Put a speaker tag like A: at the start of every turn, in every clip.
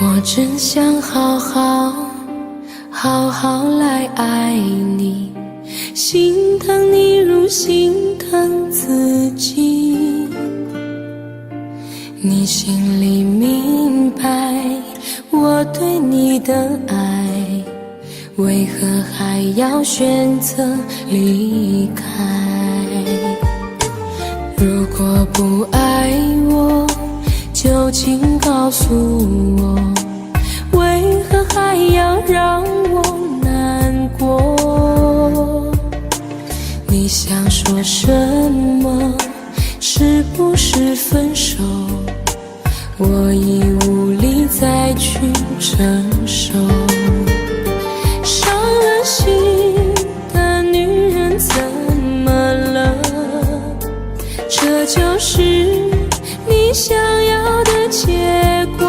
A: 我真想好好来爱你，心疼你如心疼自己。你心里明白我对你的爱，为何还要选择离开？如果不爱我，就请告诉我，为何还要让我难过？你想说什么？是不是分手？我已无力再去承受。伤了心的女人怎么了？这就是你想要的结果。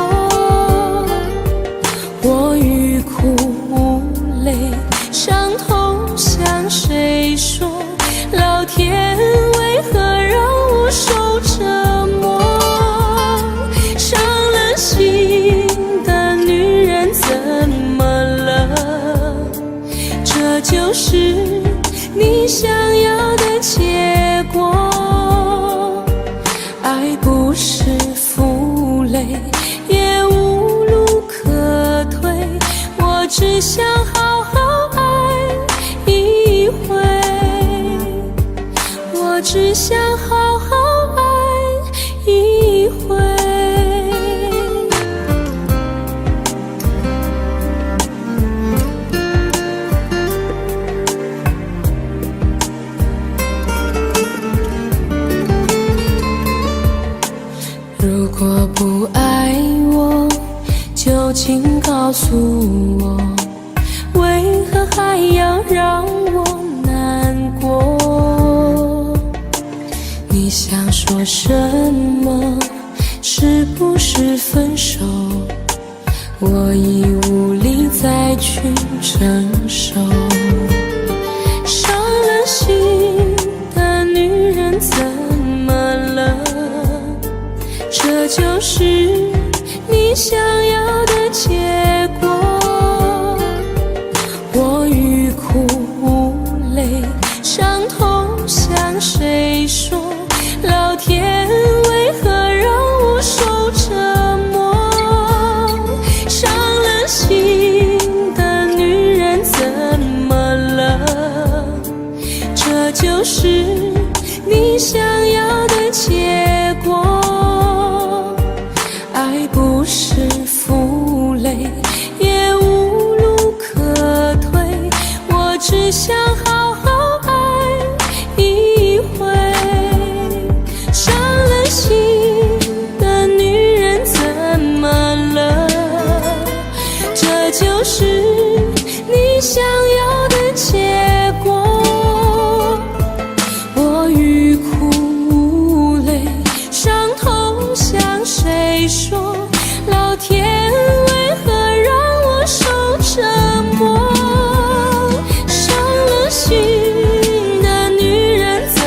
A: 我欲哭无泪，伤痛向谁说？老天为何让我受折磨？伤了心的女人怎么了？这就是你想要的结果。爱不是负累，也无路可退，我只想好好爱一回，我只想好好爱一回。如果不爱我，就请告诉我，为何还要让我难过？你想说什么？是不是分手？我已无力再去承受。伤了心的女人怎么了？这就是你想要的结果。我欲哭无泪，伤痛向谁说？老天为何让我受折磨？伤了心的女人怎么了？这就是你想要的结果。爱不是负累，也无路可退，我只想好好爱一回。伤了心的女人怎么了？这就是你想要的结果。我欲哭无泪，伤痛向谁说？老天为何让我受折磨？伤了心的女人怎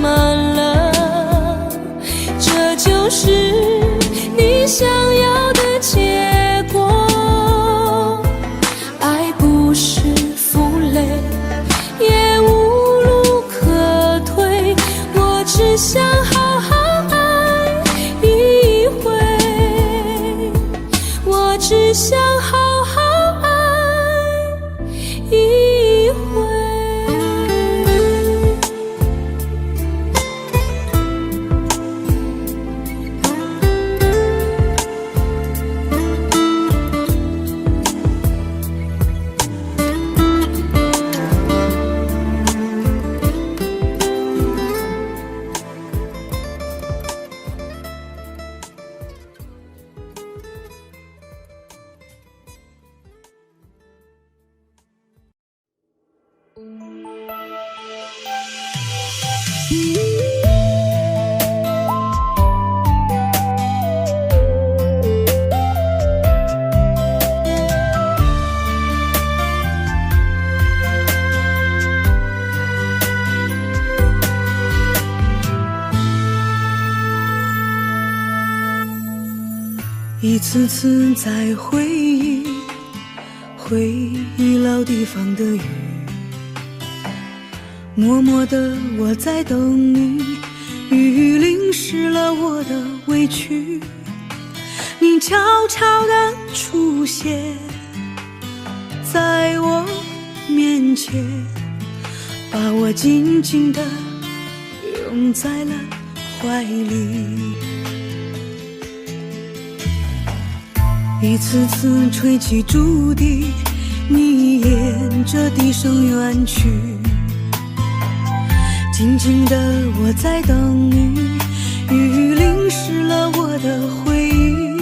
A: 么了？这就是你想要的结果。爱不是负累，也无路可退，我只想好好爱一回，我只想好好爱一回。
B: 一次次在回忆老地方的雨，默默地我在等你，雨淋湿了我的委屈，你悄悄地出现在我面前，把我紧紧地拥在了怀里。一次次吹起竹笛，你沿着笛声远去，静静的我在等你，雨淋湿了我的回忆，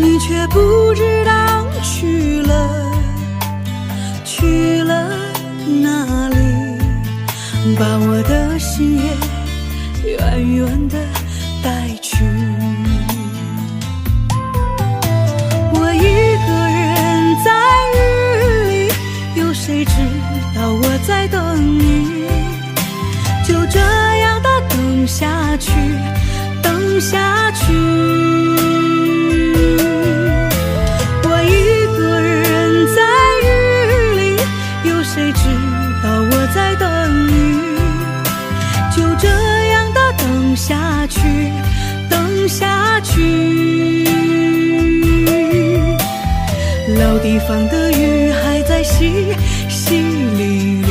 B: 你却不知道去了哪里，把我的心也远远地带去。我一个人在雨里，有谁知道我在等你，就这样的等下去，等下去。我一个人在雨里，有谁知道我在等你，就这样的等下去，等下去。老地方的雨还在淅淅沥沥。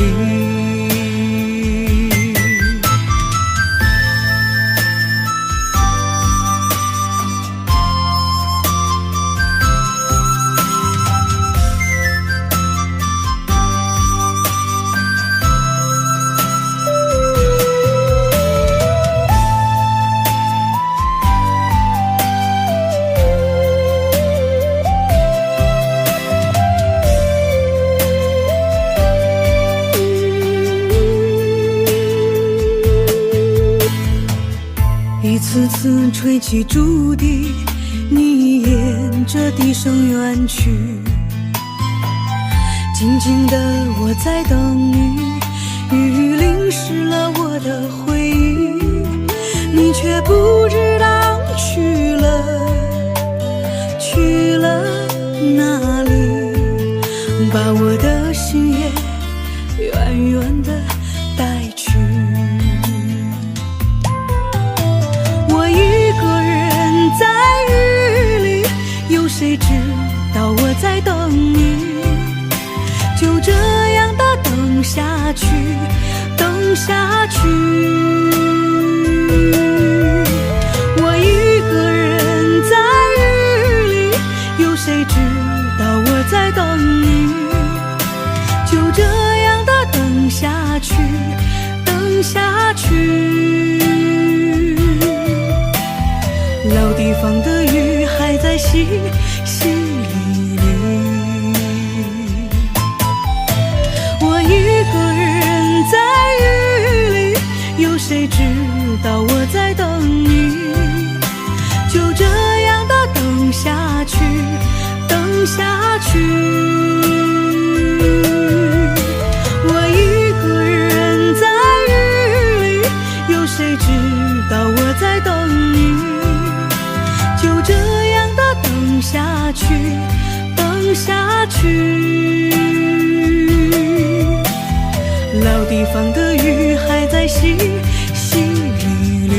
B: 一次次吹起竹笛，你沿着笛声远去，静静的我在等你，雨淋湿了我的回忆，你却不知道去了哪里，把我的心也远远地带去。在雨里，有谁知道我在等你，就这样的等下去，等下去。我一个人在雨里，有谁知道我在等你，就这样的等下去，等下去。老地方的雨还在淅淅沥沥，我一个人在雨里，有谁知道我在等你，就这样的等下去，等下去。我一个人在雨里，有谁知道我在等你，就这样的等下去，等下去。老地方的雨还在淅淅沥沥。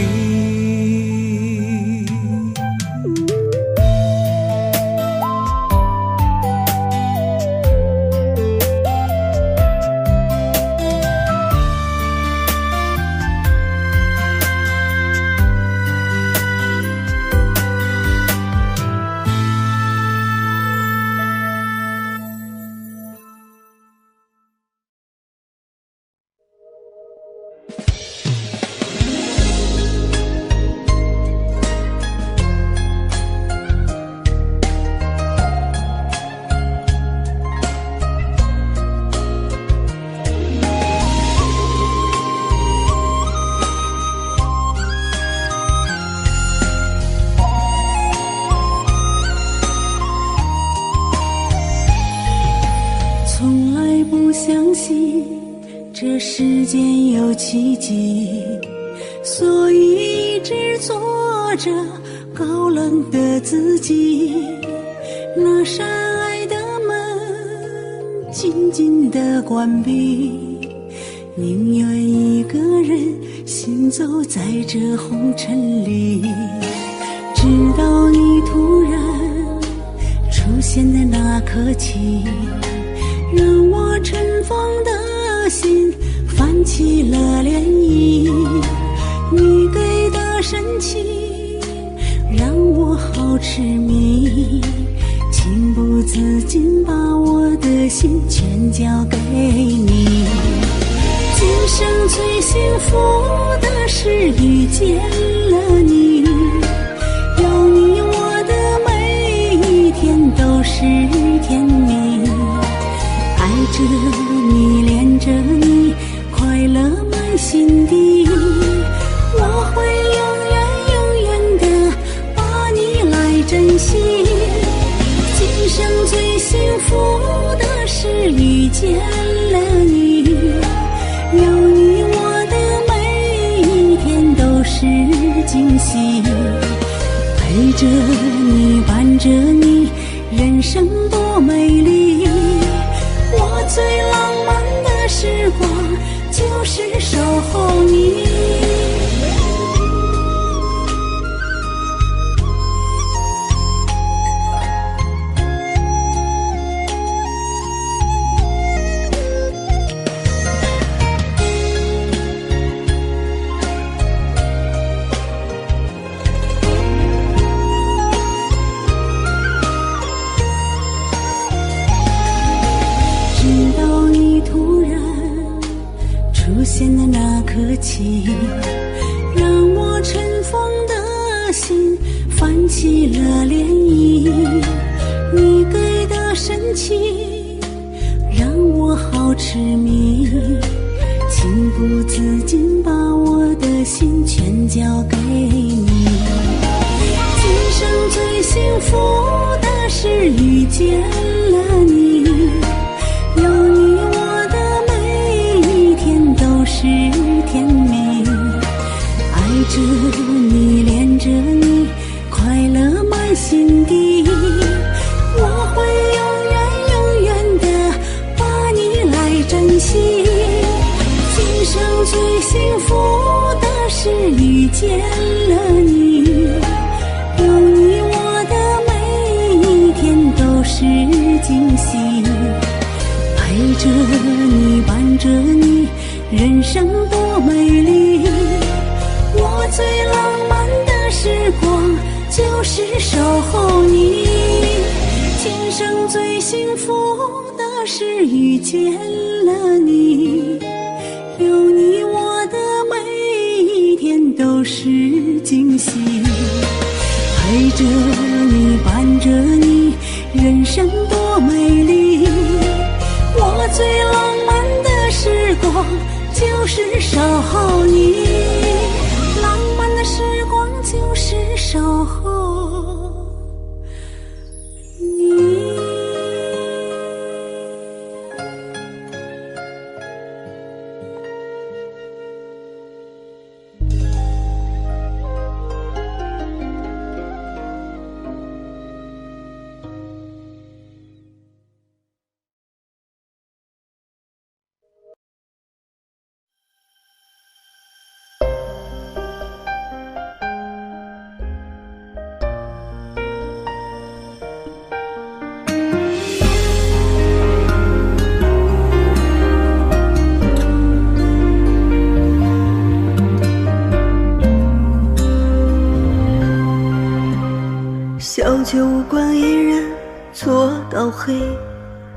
B: 相信这世间有奇迹，所以一直做着高冷的自己，那扇爱的门紧紧地关闭，宁愿一个人行走在这红尘里，直到你突然出现的那刻起，让我尘封的心泛起了涟漪。你给的深情让我好痴迷，情不自禁把我的心全交给你。今生最幸福的是遇见了你，有你我的每一天都是甜蜜，爱着你恋着你快乐满心底，我会永远的把你来珍惜。今生最幸福的是遇见了你，有你我的每一天都是惊喜，陪着你伴着你人生多美丽。我最浪漫的时光就是守候你。出现的那刻起，让我尘封的心泛起了涟漪。你给的深情让我好痴迷，情不自禁把我的心全交给你。今生最幸福的是遇见了你，有你我的每一天都是甜蜜，爱着你恋着你快乐满心底，我会永远的把你来珍惜。今生最幸福的是遇见了你，有你我的每一天都是惊喜，陪着你伴着你人生多美丽。我最浪漫的时光就是守候你，今生最幸福的是遇见了你，有你我的每一天都是惊喜，陪着你伴着你人生多美丽。我最浪漫的时光就是守候你，浪漫的时光就是守候你。
C: 小酒馆一人坐到黑，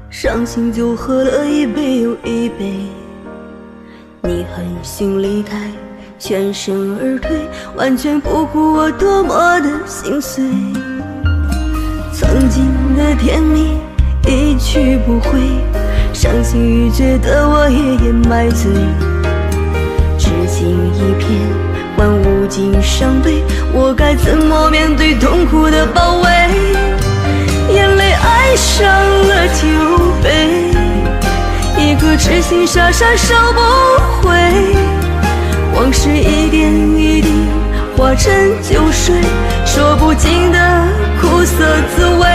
C: 伤心就喝了一杯又一杯。你狠心离开，全身而退，完全不顾我多么的心碎。曾经的甜蜜一去不回，伤心欲绝的我也掩埋醉。至今一片万无尽伤悲，我该怎么面对痛苦的包围？眼泪爱上了酒杯，一颗痴心傻傻收不回，往事一点一滴化成酒水，说不尽的苦涩滋味，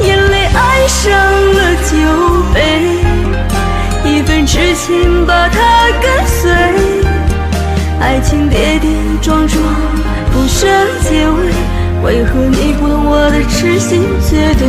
C: 眼泪爱上了酒杯，一份痴情把它跟随，爱情跌跌撞撞，不舍结尾，为何你不懂我的痴心绝对？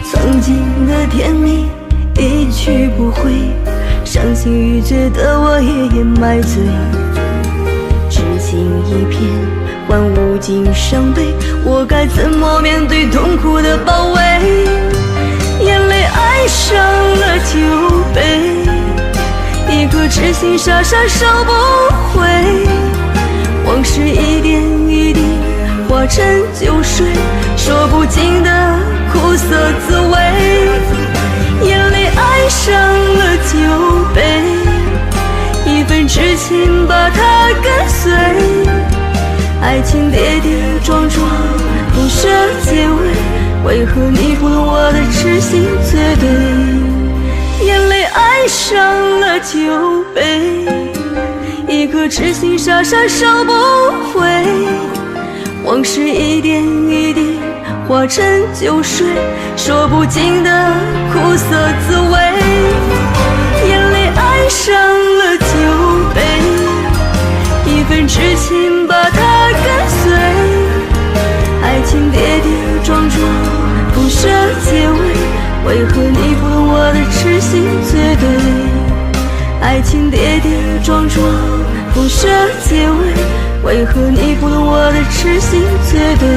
C: 曾经的甜蜜一去不回，伤心欲绝的我也掩埋醉，痴情一片换无尽伤悲，我该怎么面对痛苦的包围？眼泪爱上了酒杯，一颗痴心傻傻收不回，往事一点一滴化成酒水，说不尽的苦涩滋味，眼泪爱上了酒杯，一份痴情把它跟随，爱情跌跌撞撞，不舍结尾，为何你不懂我的痴心绝对？眼泪爱上了酒杯，一颗痴心傻傻收不回，往事一点一滴化成酒水，说不尽的苦涩滋味，眼泪爱上了酒杯，一份痴情把它跟随，爱情跌跌撞撞，不舍结尾，为何你不懂我的痴心绝对？爱情跌跌撞撞，不舍结尾，为何你不懂我的痴心绝对？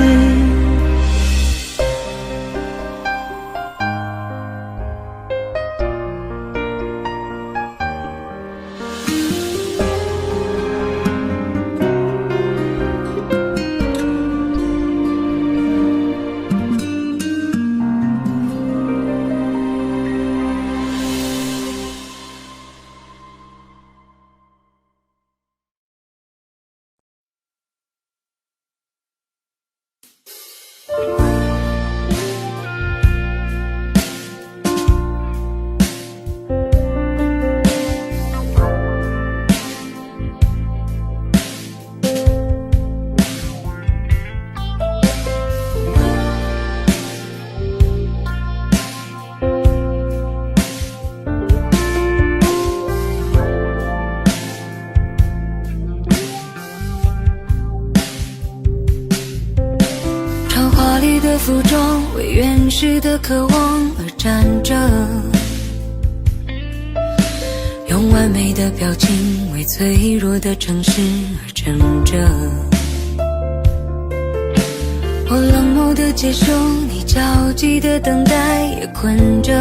A: 的服装为原始的渴望而站着，用完美的表情为脆弱的城市而撑着。我冷漠的接受你焦急的等待，也困着，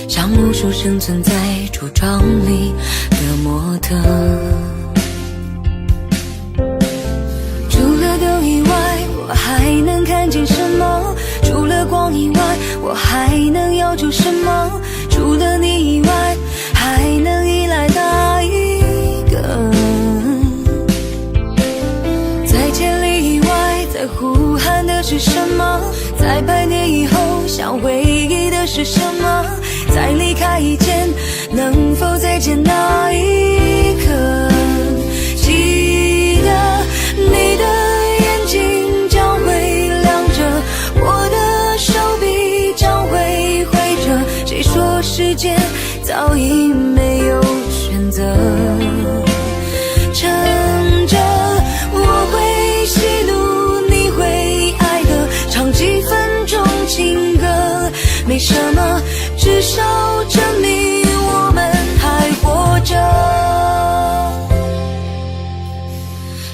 A: 像无数生存在橱窗里的模特。以外我还能看见什么？除了光以外我还能要求什么？除了你以外还能依赖哪一个？在千里以外在呼喊的是什么？在100年以后想回忆的是什么？在离开以前能否再见那一刻？记得你的睛将会亮着，我的手臂将会挥着，谁说时间早已没有选择？撑着我会喜怒你会爱的，唱几分钟情歌没什么，至少证明我们还活着。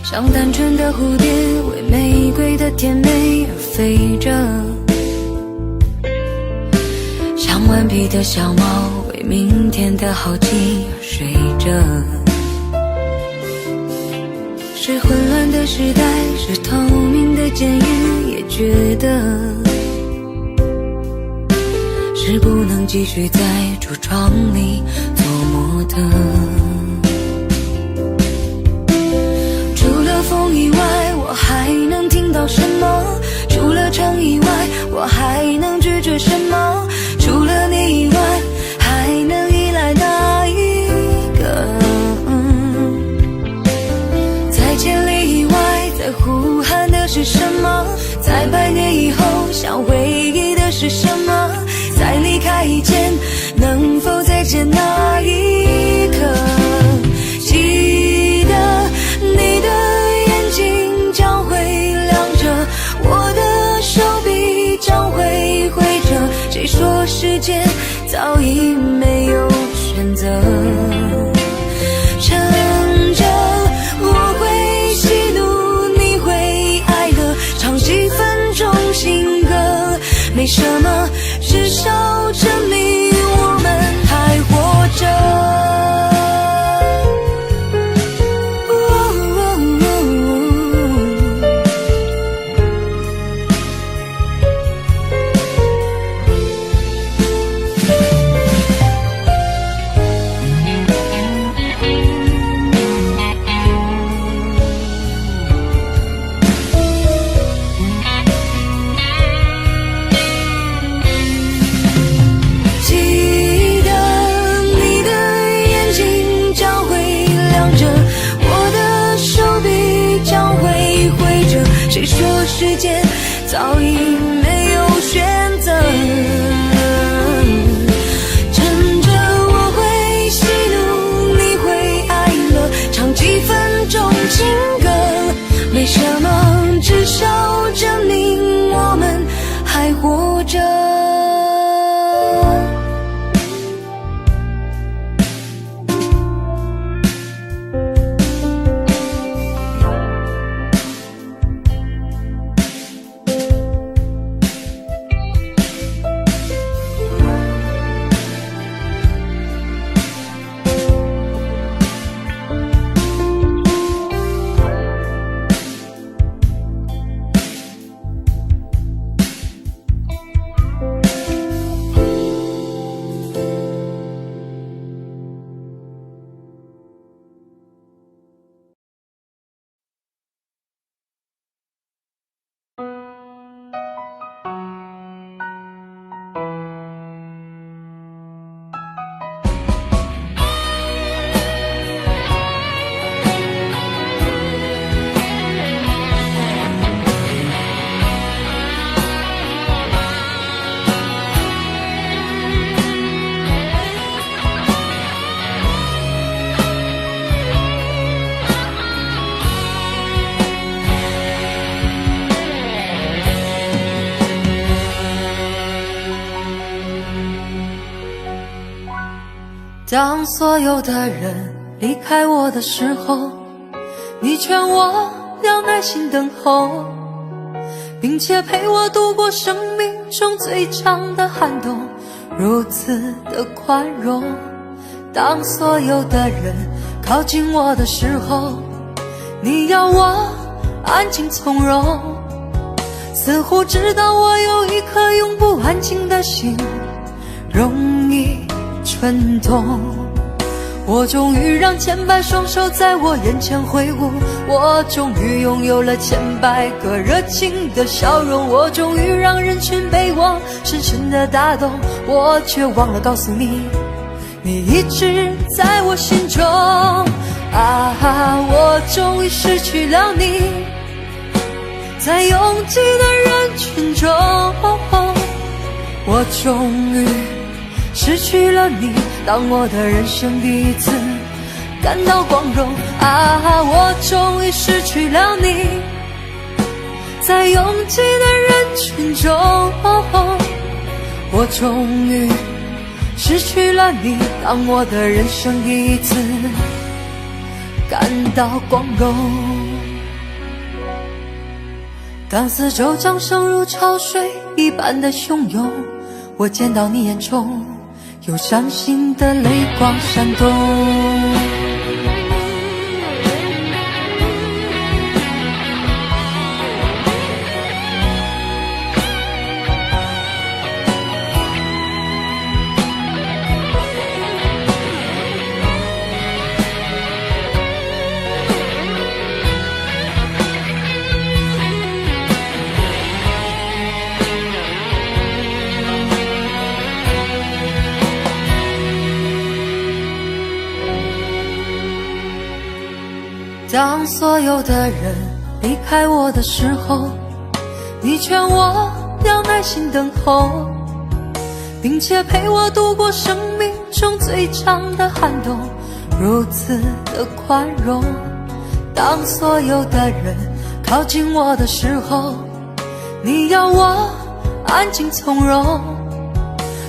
A: 像单纯的蝴蝶为玫瑰的甜美而飞着，像顽皮的小猫为明天的好奇而睡着。是混乱的时代，是透明的监狱，也觉得是不能继续在橱窗里做模特。除了风以外，我还能听到什么？除了城以外，我还能拒绝什么？除了你以外，还能依赖哪一个？在千里以外，在呼喊的是什么？在100年以后，想回忆的是什么？在离开以前，能否再见那一刻？记得你的眼睛将会亮着，我的手臂将会挥着。谁说世界早已没有选择？撑着，我会喜怒，你会哀乐，唱几分钟情歌，没什么，至少证明我们还活着。谁说时间早已没有选择？趁着我会喜怒，你会哀乐，唱几分钟情歌，没什么，至少证明我们还活着。当所有的人离开我的时候，你劝我要耐心等候，并且陪我度过生命中最长的寒冬，如此的宽容。当所有的人靠近我的时候，你要我安静从容，似乎知道我有一颗永不安静的心，容易蠢动。我终于让千百双手在我眼前挥舞，我终于拥有了千百个热情的笑容，我终于让人群被我深深的打动，我却忘了告诉你，你一直在我心中。我终于失去了你，在拥挤的人群中，我终于失去了你，当我的人生第一次感到光荣。我终于失去了你，在拥挤的人群中，我终于失去了你，当我的人生第一次感到光荣。当四周掌声如潮水一般的汹涌，我见到你眼中有伤心的泪光闪动。当所有的人离开我的时候，你劝我要耐心等候，并且陪我度过生命中最长的寒冬，如此的宽容。当所有的人靠近我的时候，你要我安静从容，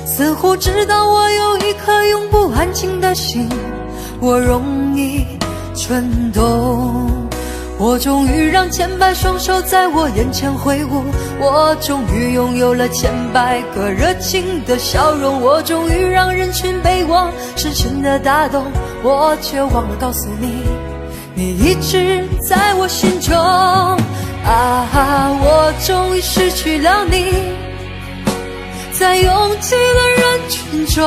A: 似乎知道我有一颗永不安静的心，我容易蠢动。我终于让千百双手在我眼前挥舞，我终于拥有了千百个热情的笑容，我终于让人群被我深深的打动，我却忘了告诉你，你一直在我心中。我终于失去了你，在拥挤的人群中，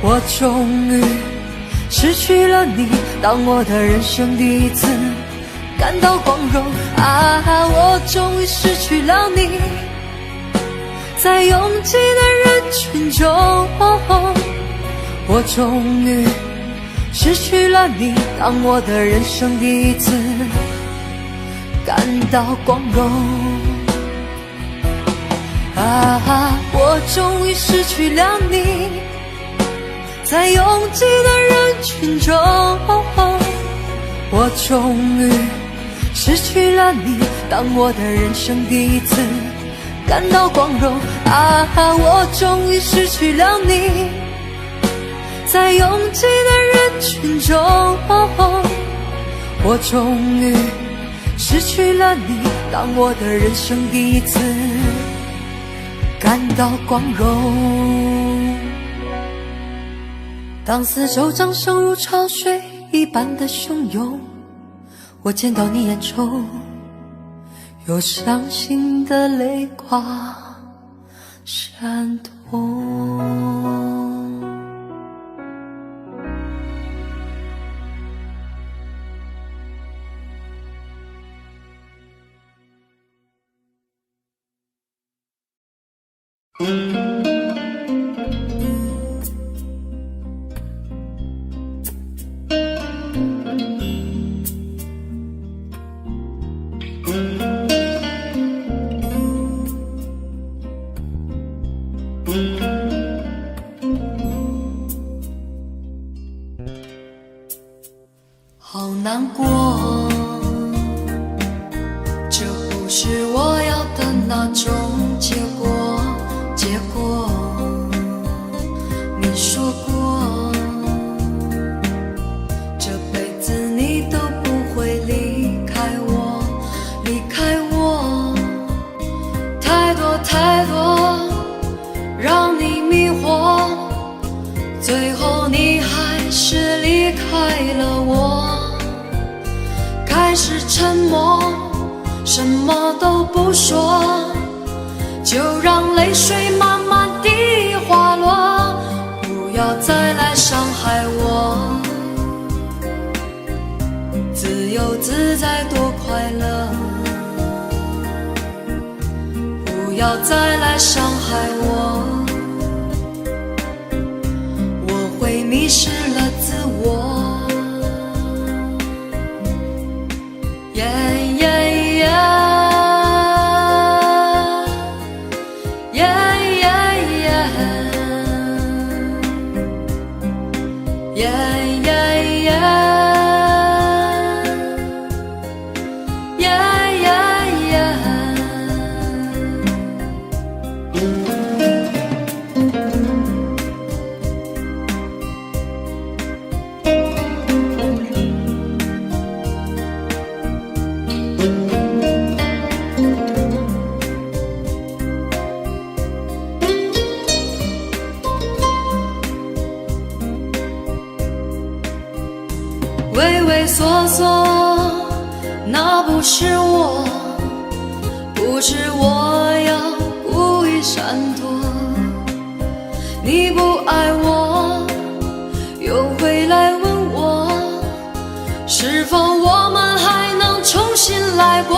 A: 我终于失去了你，当我的人生第一次感到光荣。我终于失去了你，在拥挤的人群中，我终于失去了你，当我的人生第一次感到光荣。我终于失去了你，在拥挤的人群中，我终于失去了你，当我的人生第一次感到光荣。我终于失去了你，在拥挤的人群中，我终于失去了你，当我的人生第一次感到光荣。当四周掌声如潮水一般的汹涌，我见到你眼中有伤心的泪光闪动。好难过，这不是我要的那种结果。你说过，这辈子你都不会离开我，太多让你迷惑，最后你还是离开了我，开始沉默，什么都不说，就让泪水慢慢地滑落，不要再来伤害我，自由自在多快乐，不要再来伤害我，我会迷失了自我。畏畏缩缩，那不是我，不是我要故意闪躲。你不爱我，又回来问我，是否我们还能重新来过？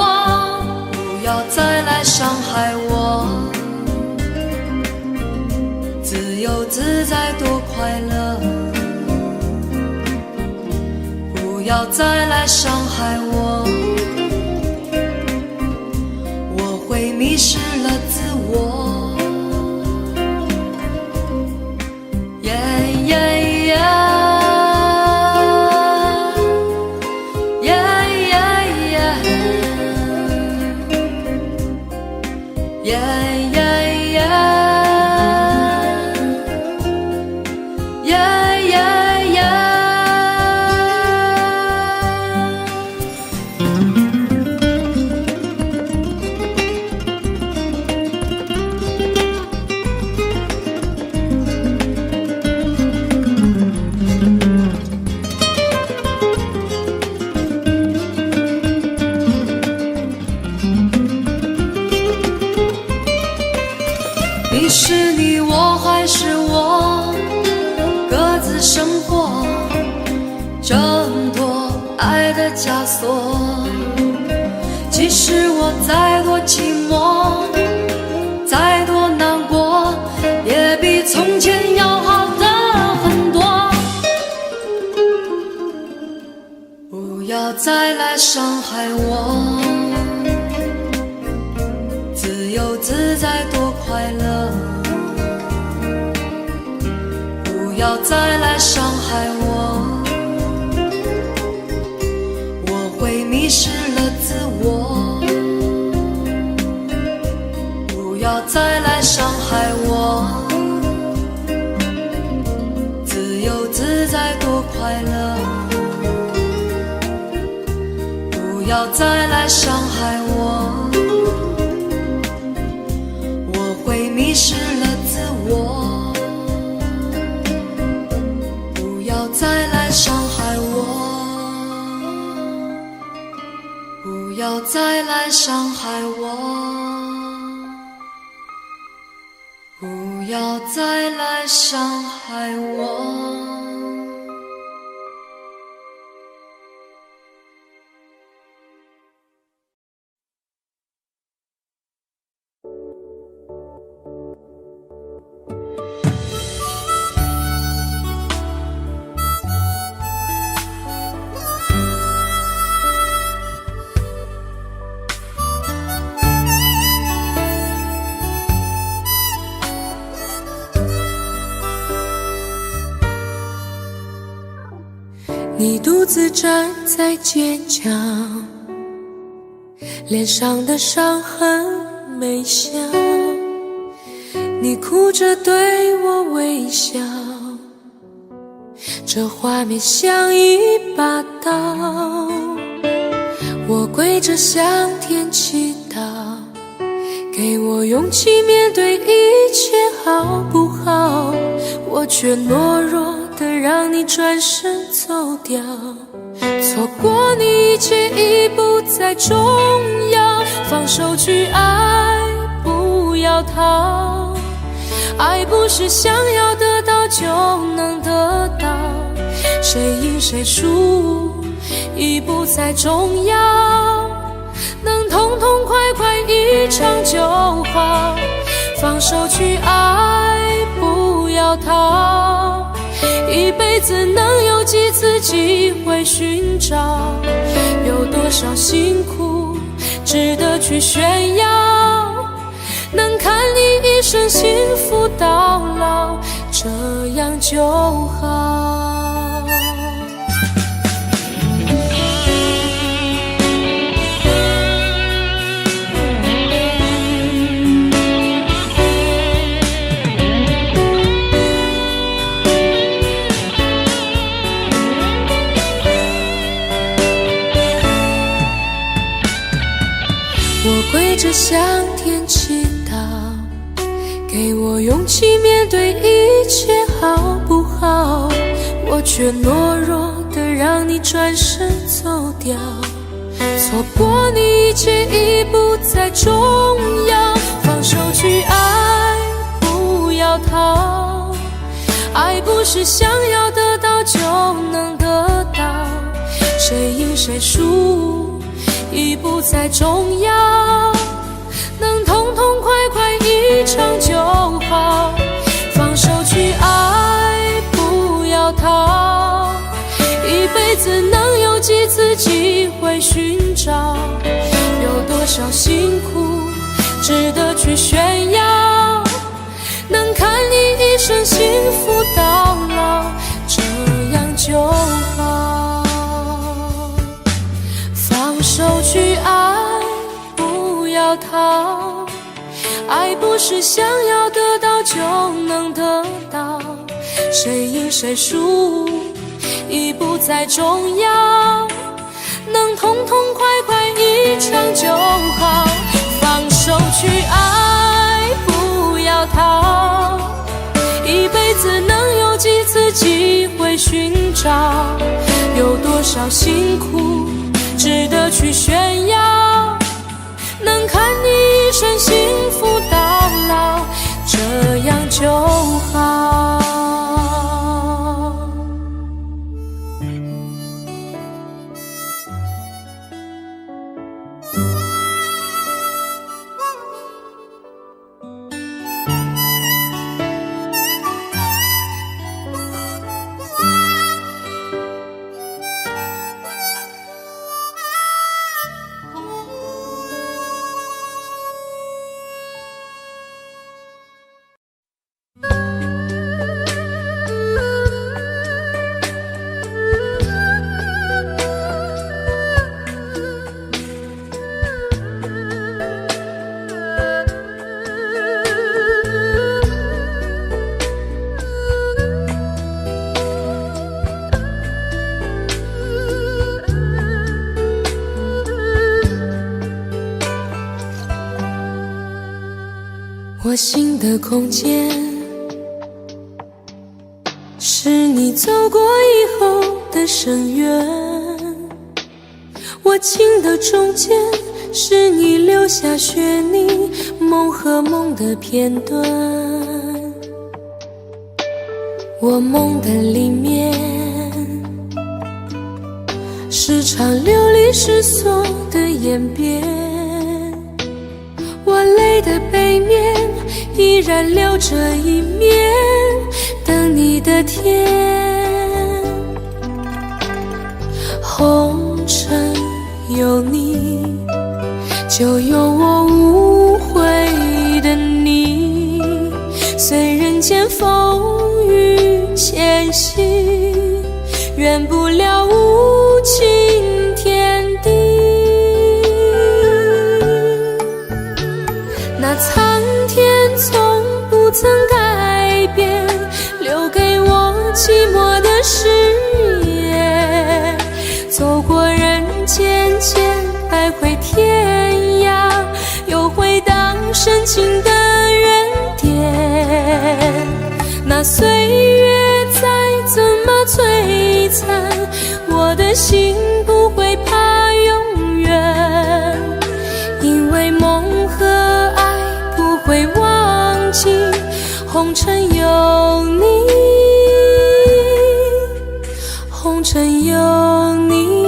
A: 不要再来伤害我，自由自在多快乐。不要再来伤害我，我会迷失了自我。你是你，我还是我，各自生活，挣脱爱的枷锁。即使我再多寂寞，再多难过，也比从前要好的很多。不要再来伤害我，自由自在多快乐。不要再来伤害我，我会迷失了自我。不要再来伤害我，自由自在多快乐。不要再来伤害我，我会迷失了自我。不要再来伤害我，不要再来伤害我，不要再来伤害我。你独自站在街角，脸上的伤痕没消，你哭着对我微笑，这画面像一把刀。我跪着向天祈祷，给我勇气面对一切好不好，我却懦弱的让你转身走掉，错过你一切已不再重要，放手去爱，不要逃，爱不是想要得到就能得到，谁赢谁输已不再重要，能痛痛快快一场就好，放手去爱，不要逃，一辈子能有几次机会寻找，有多少辛苦值得去炫耀，能看你一生幸福到老，这样就好。我跪着向天祈祷，给我勇气面对一切好不好，我却懦弱的让你转身走掉，错过你一切已不再重要，放手去爱，不要逃，爱不是想要得到就能得到，谁赢谁输已不再重要，能痛痛快快一场就好，放手去爱，不要逃，一辈子能有几少辛苦值得去炫耀，能看你一生幸福到老，这样就好。放手去爱，不要逃，爱不是想要得到就能得到，谁赢谁输已不再重要，能痛痛快快一场就好。放手去爱，不要逃，一辈子能有几次机会寻找，有多少辛苦值得去炫耀，能看你一生幸福到老，这样就好。我心的空间，是你走过以后的深渊，我情的中间，是你留下血泥梦和梦的片段，我梦的里面，是场流离失所的演变，我泪的背面依然留着一面，等你的天。红尘有你，就有我无悔的你，随人间风雨前行，圆不了无情天地。那苍天从不曾改变，留给我寂寞的誓言，走过人间间，徘徊天涯，又回荡深情的原点。那岁月再怎么摧残，我的心不会怕永远，因为梦和爱不会忘记，红尘有你，红尘有你。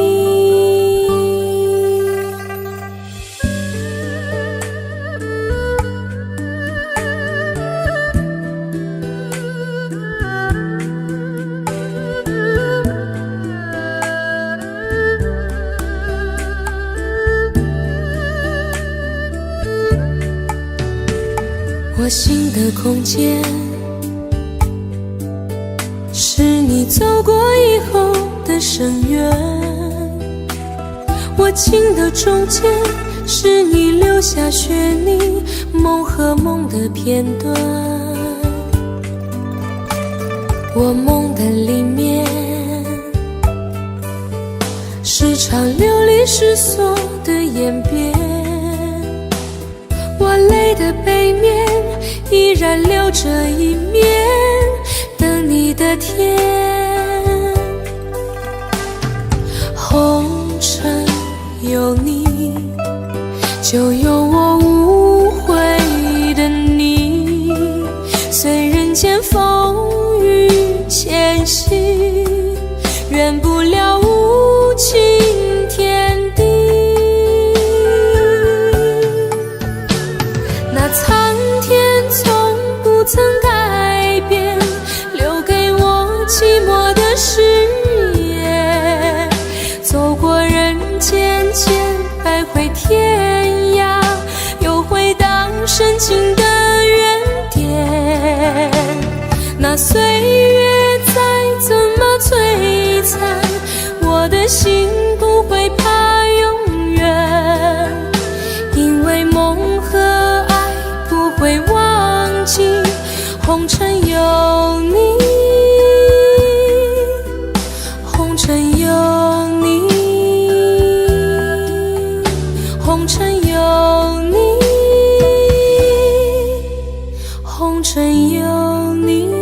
A: 我心的空间，是你走过以后的深渊，我情的中间，是你留下血泥梦和梦的片段，我梦的里面，是场流离失所的演变，我泪的背面依然留着一面，等你的天。红尘有你，就有我无悔的你，随人间风雨前行，圆不了无情天地。那苍天从不曾改变，留给我寂寞的誓言，走过人间间，徘徊天涯，那岁月再怎么摧残，我的心不会怕永远，因为梦和爱不会忘记，红尘有你，红尘有你，红尘有你，红尘有你。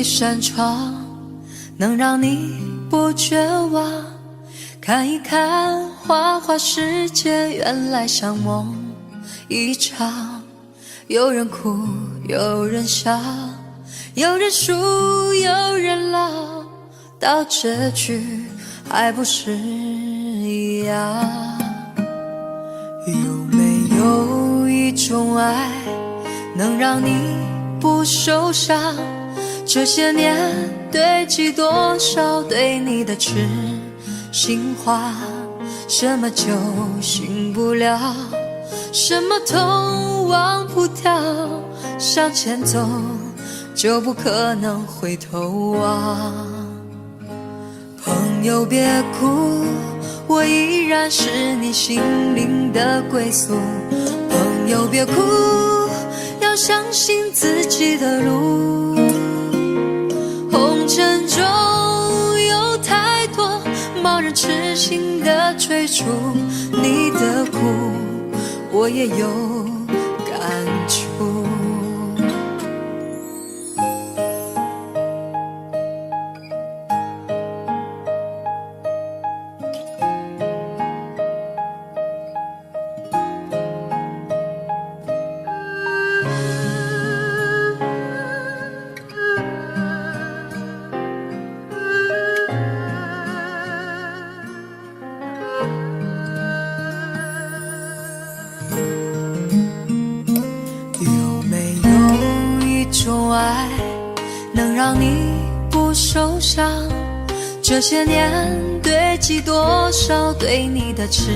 D: 扇窗能让你不绝望，看一看花花世界，原来像梦一场。有人哭，有人笑，有人输，有人老，到结局还不是一样。有没有一种爱能让你不受伤？这些年堆积多少对你的痴心话，什么酒醒不了，什么痛忘不掉，向前走就不可能回头望。朋友别哭，我依然是你心灵的归宿。朋友别哭，要相信自己的路。红尘中有太多盲人痴心的追逐，你的苦我也有感触。爱能让你不受伤，这些年堆积多少对你的痴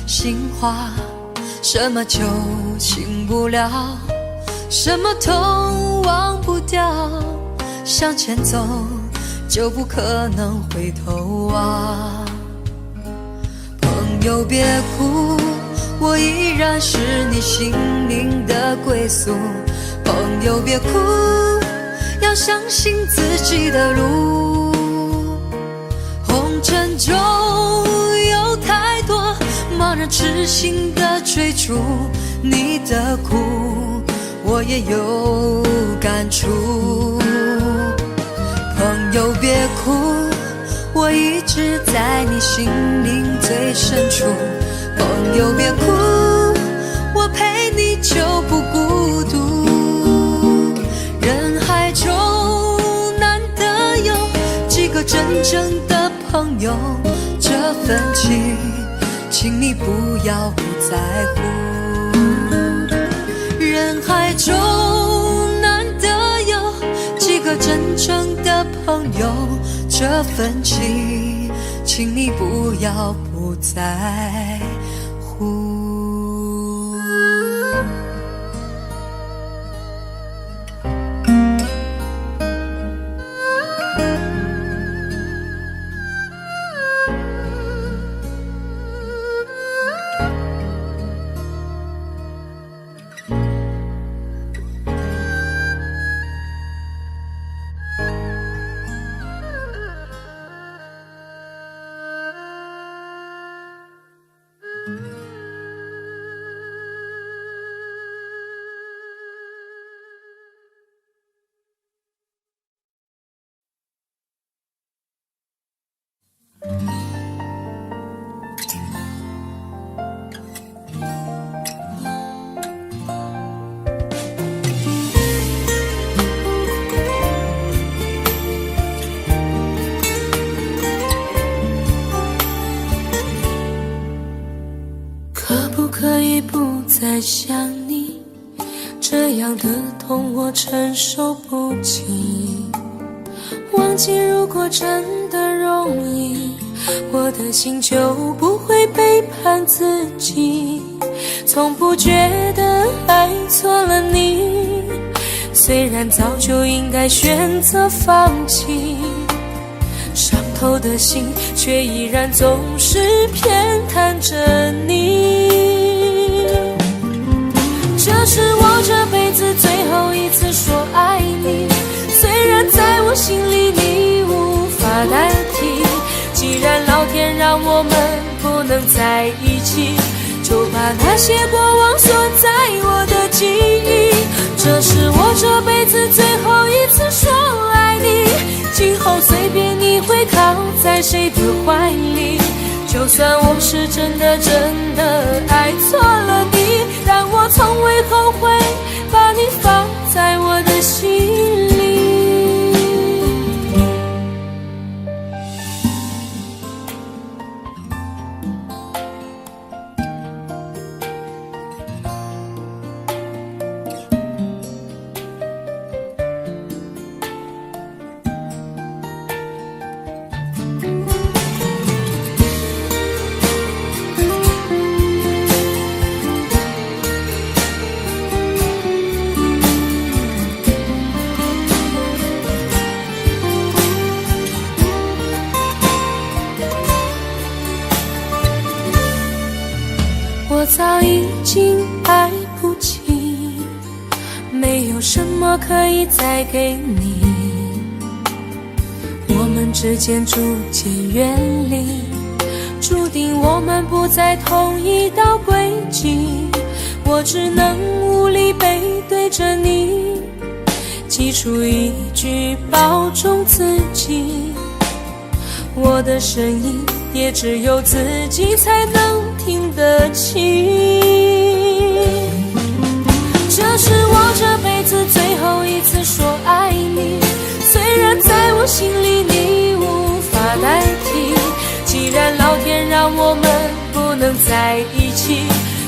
D: 心话，什么酒醒不了，什么痛忘不掉，向前走就不可能回头望。朋友别哭，我依然是你心灵的归宿。朋友别哭，要相信自己的路。红尘中有太多盲人痴心的追逐，你的苦我也有感触。朋友别哭，我一直在你心灵最深处。朋友别哭，我陪你就不孤独。人海中难得有几个真正的朋友，这份情请你不要不在乎。人海中难得有几个真正的朋友，这份情请你不要不在乎。
A: 像你这样的痛我承受不起。忘记如果真的容易，我的心就不会背叛自己。从不觉得爱错了你，虽然早就应该选择放弃，伤透的心却依然总是偏袒着你。这是我这辈子最后一次说爱你，虽然在我心里你无法代替。既然老天让我们不能在一起，就把那些过往锁在我的记忆。这是我这辈子最后一次说爱你，今后随便你会靠在谁的怀里。就算我是真的爱错了你，但我从未后悔把你放在我的心里。我早已经爱不起，没有什么可以再给你。我们之间逐渐远离，注定我们不在同一道轨迹。我只能无力背对着你，挤出一句保重自己。我的声音也只有自己才能听得清。这是我这辈子最后一次说爱你，虽然在我心里你无法代替。既然老天让我们不能在一起，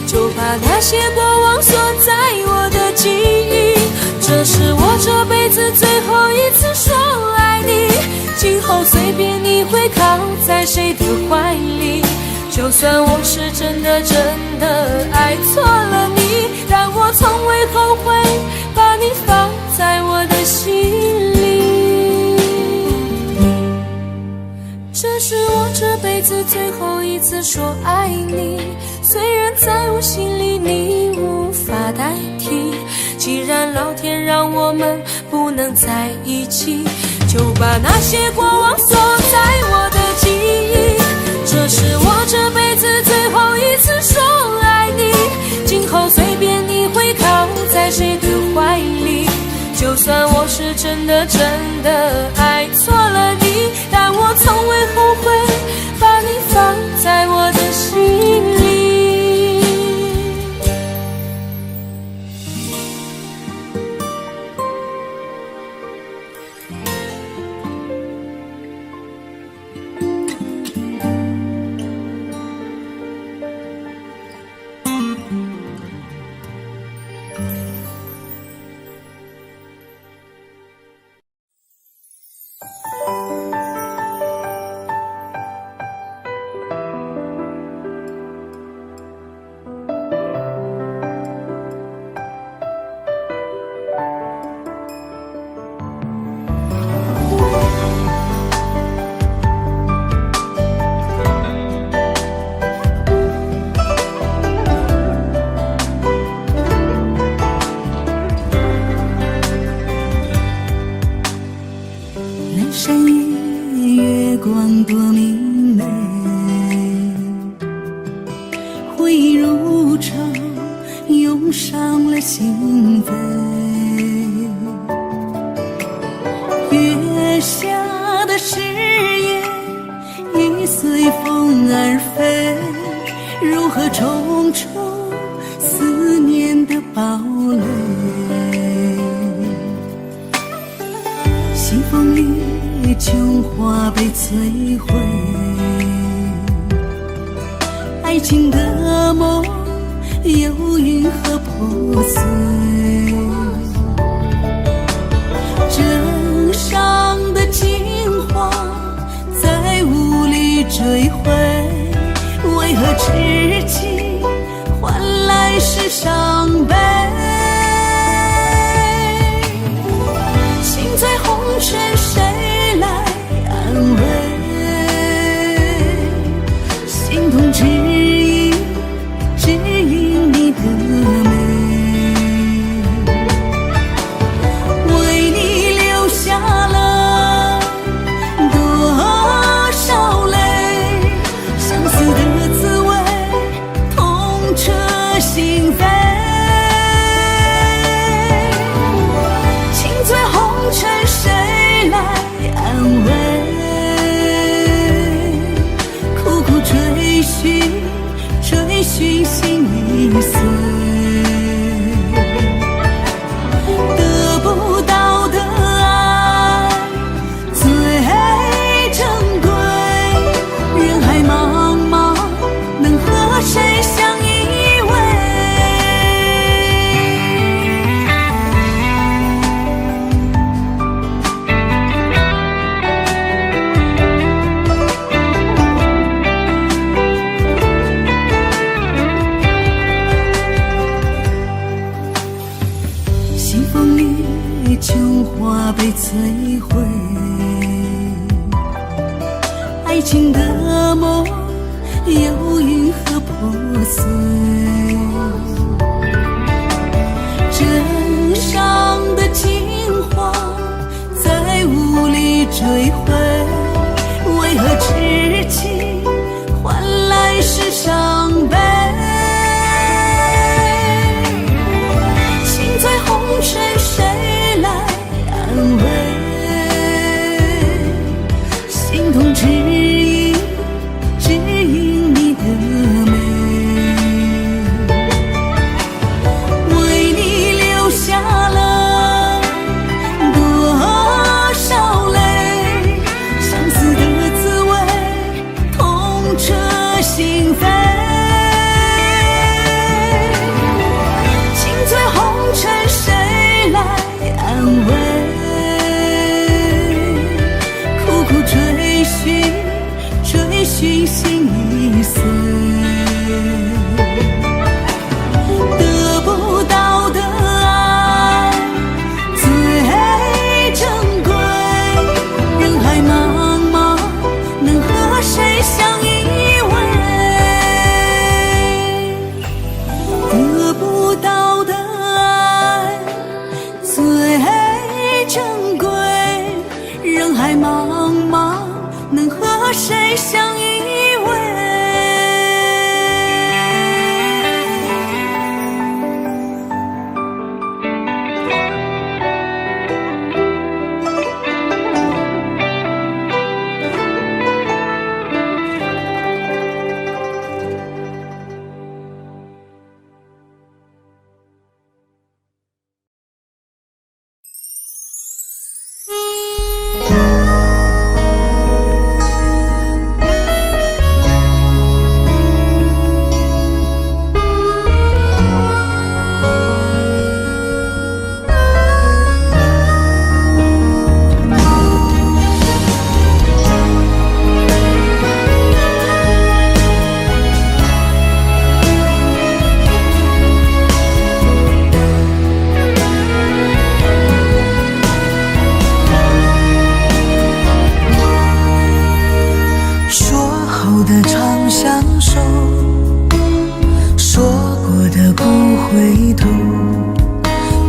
A: 就把那些过往锁在我的记忆。这是我这辈子最后一次说爱你，今后随便你会靠在谁的怀里。就算我是真的爱错了你，但我从未后悔把你放在我的心里。这是我这辈子最后一次说爱你，虽然在我心里你无法代替。既然老天让我们不能在一起，就把那些过往锁在我的记忆。这是我这辈子最后一次说爱你，今后随便你会靠在谁的怀里。就算我是真的爱错了你，但我从未后悔把你放在我的心里。
B: 山夜月光多明媚，回忆如潮涌上了心扉。月下的誓言已随风而飞，如何重重思念的堡垒。西风里琼花被摧毁，爱情的梦忧郁和破碎，枕上的金黄再无力追回，为何知己换来是伤悲？心醉红尘谁来安慰？心痛只因你的美，为你流下了多少泪，相思的滋味痛彻心扉。情醉红尘谁来安慰？苦苦追寻心已碎，得不到的爱最珍贵，人海茫茫，能和谁相依偎？西风里琼花被摧毁，爱情的梦忧郁和破碎，枕上的金黄再无力追回，为何知己换来是伤悲？心醉红尘谁来安慰？心痛只因你的美，为你流下了多少泪，相思的滋味痛彻心扉。情醉红尘谁来安慰？苦苦追寻心已碎，得不到的爱最珍贵，人海茫茫，能和谁相依偎？得不到的爱最珍贵，人海茫茫，能和谁相依偎？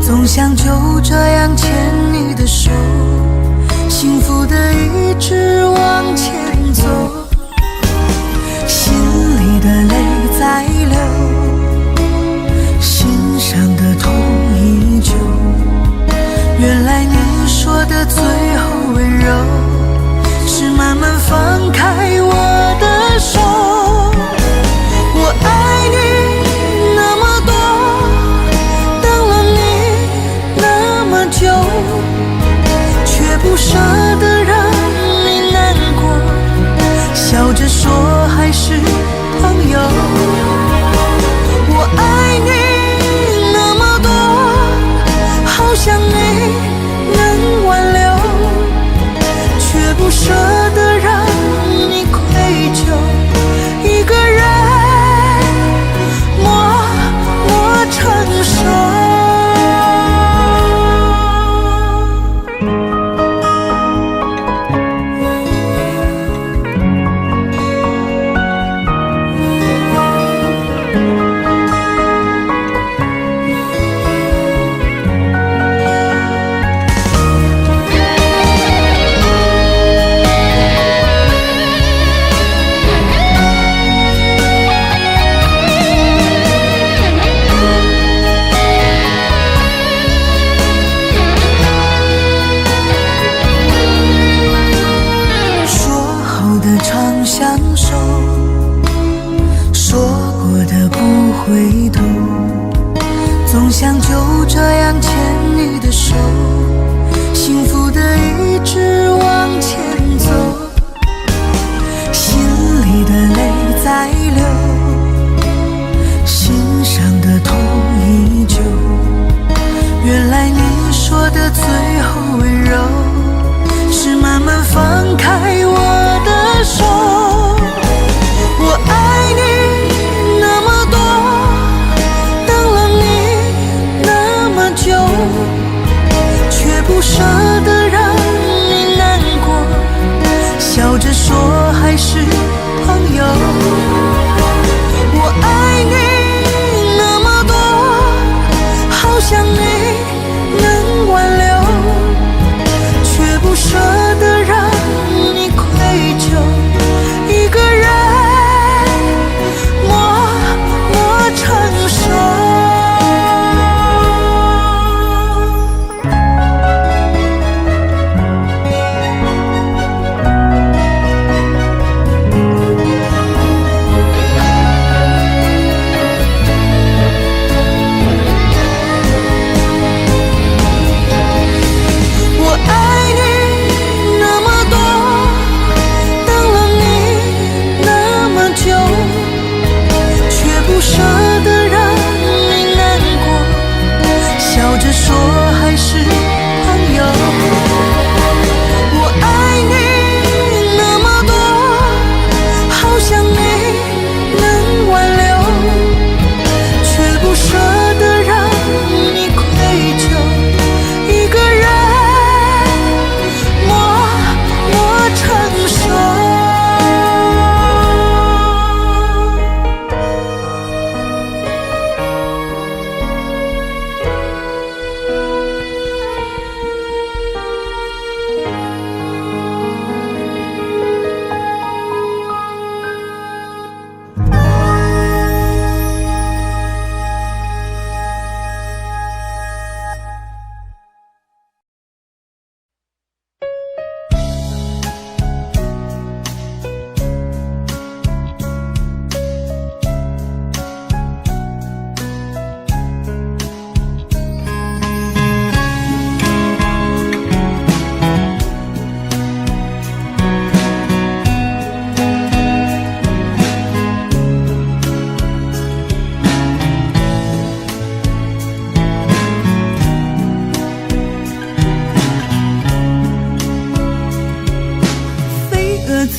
B: 总想就这样牵你的手，幸福的一直往前走，心里的泪在流，心上的痛依旧。原来你说的最后温柔，是慢慢放开我的手。我爱你那么多，等了你那么久，却不舍得让你难过，笑着说还是朋友。我爱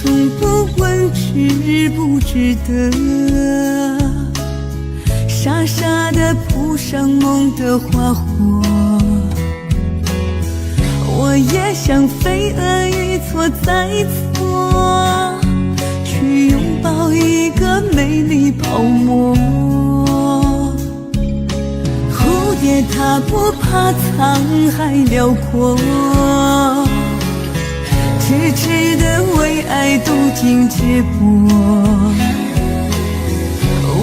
B: 从不问值不值得，傻傻地铺上梦的花火。我也像飞蛾一错再错，去拥抱一个美丽泡沫。蝴蝶它不怕沧海辽阔，痴痴地为爱渡尽劫波。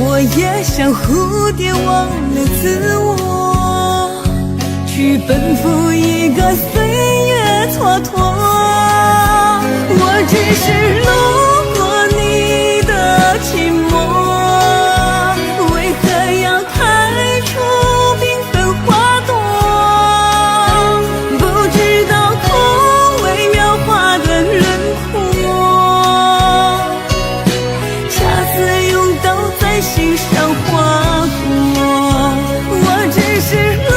B: 我也像蝴蝶忘了自我，去奔赴一个岁月蹉跎。我只是路过你的寂寞，为何要开出缤纷花朵？不知道空为描画的轮廓，恰似用刀在心上划过。我只是路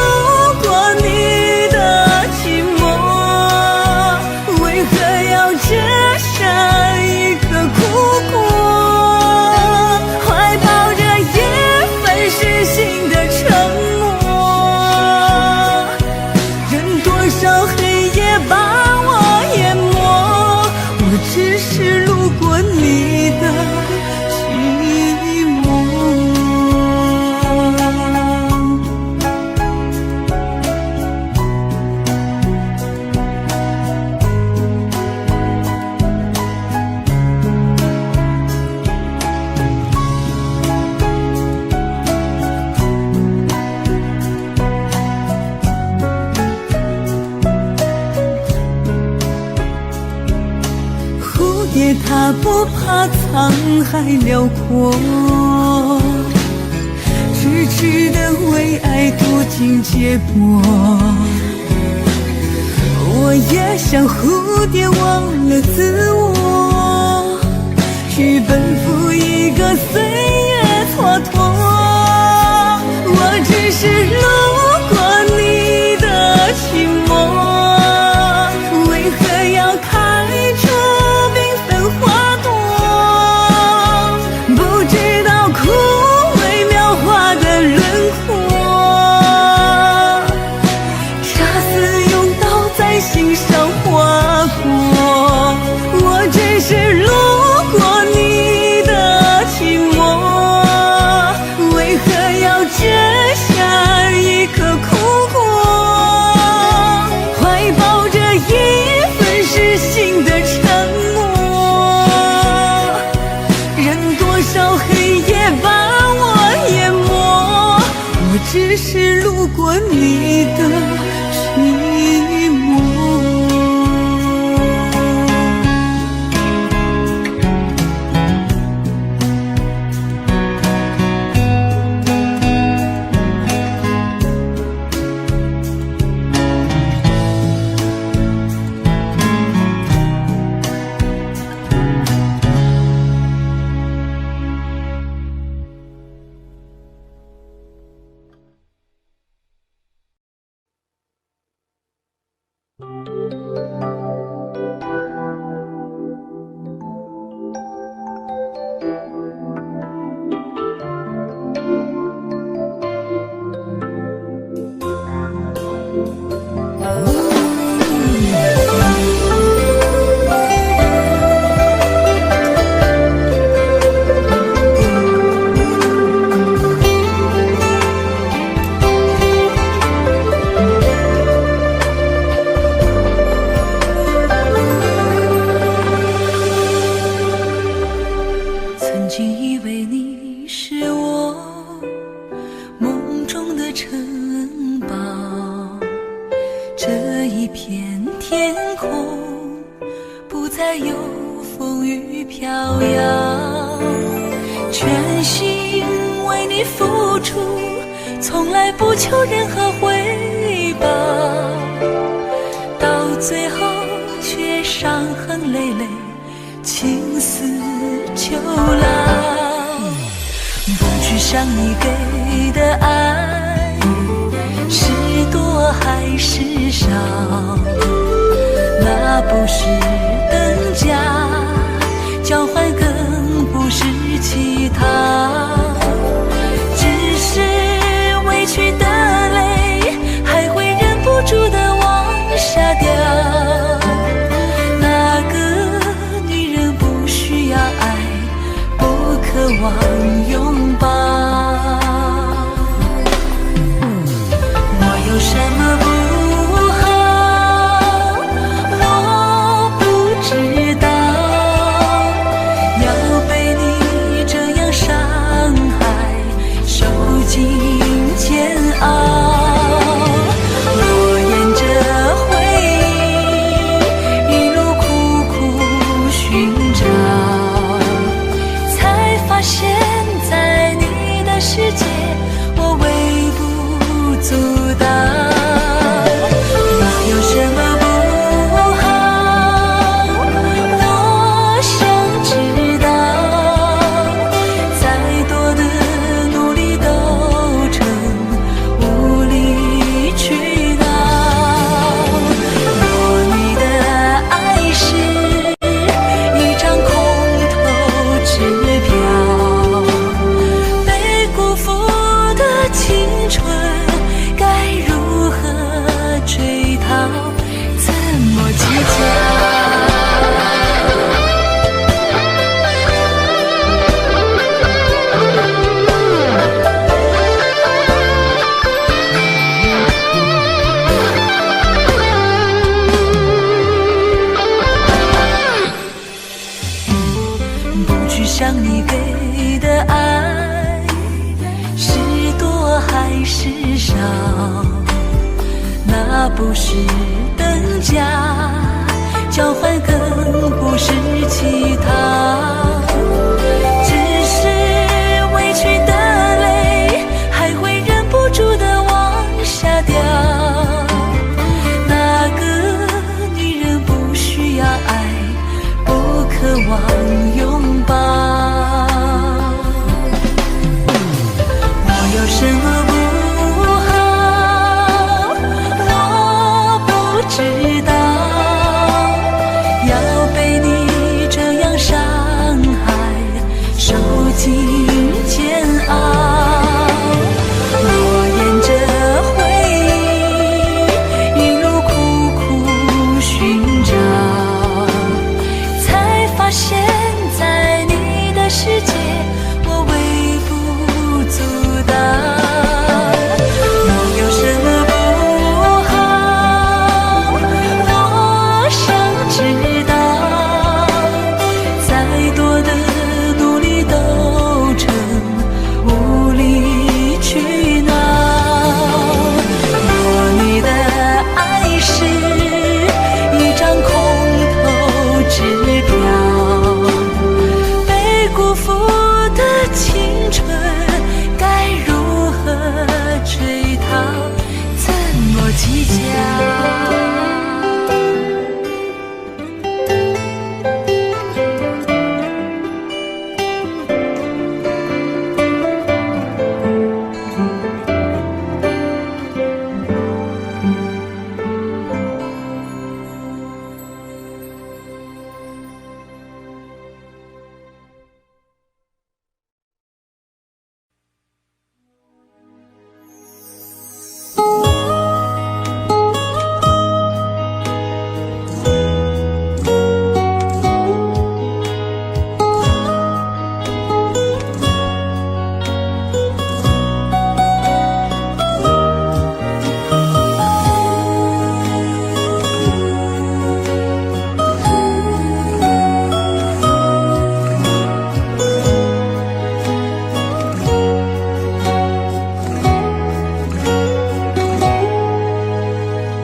B: 过你的寂寞，为何要折下一颗苦果？怀抱着一份失信的承诺，任多少黑夜把我淹没，我只是路过你的寂寞。蝴蝶它不怕沧海辽阔，痴痴地为爱渡尽劫波。我也像蝴蝶忘了自我，去奔赴一个岁月蹉跎。我只是路过你的寂寞，为何要开出缤纷花朵？不知道枯萎描画的轮廓，恰似用刀在心上划过。我只是路过你的寂寞，为何要折下一颗苦果？怀抱着一份失信的承诺，任多少黑夜把我淹没，我只是路过你的寂寞。曾经以为你是我梦中的城堡，这一片天空不再有风雨飘摇，全心为你付出，从来不求任何回报，到最后却伤痕累累，情丝秋老。不去想你给的爱是多还是少，那不是等价交换更不是其他，只是委屈的泪还会忍不住的往下掉。那个女人不需要爱，不渴望拥抱。我有什么不好，我不知道，要被你这样伤害，受尽煎熬。我沿着回忆一路苦苦寻找，才发现在你的世界我微不足道。我有什么不好，我想知道，再多的努力都成无理取闹。若你的爱是一张空头支票，被辜负的青春该如何追讨，怎么计较。不去想你给的爱是多还是少，那不是等价，交换更不是其他，只是委屈的泪还会忍不住的往下掉。那个女人不需要爱，不渴望拥抱。我有什么不好，我不知道，要被你这样伤害，受尽煎熬。我沿着回忆一路苦苦寻找，才发现在你的世界我微不足道。我有什么不好，我想知道，再多的努力都成无理取闹。若你的爱是一张空头支票，被辜负的青春该如何追讨，怎么计较。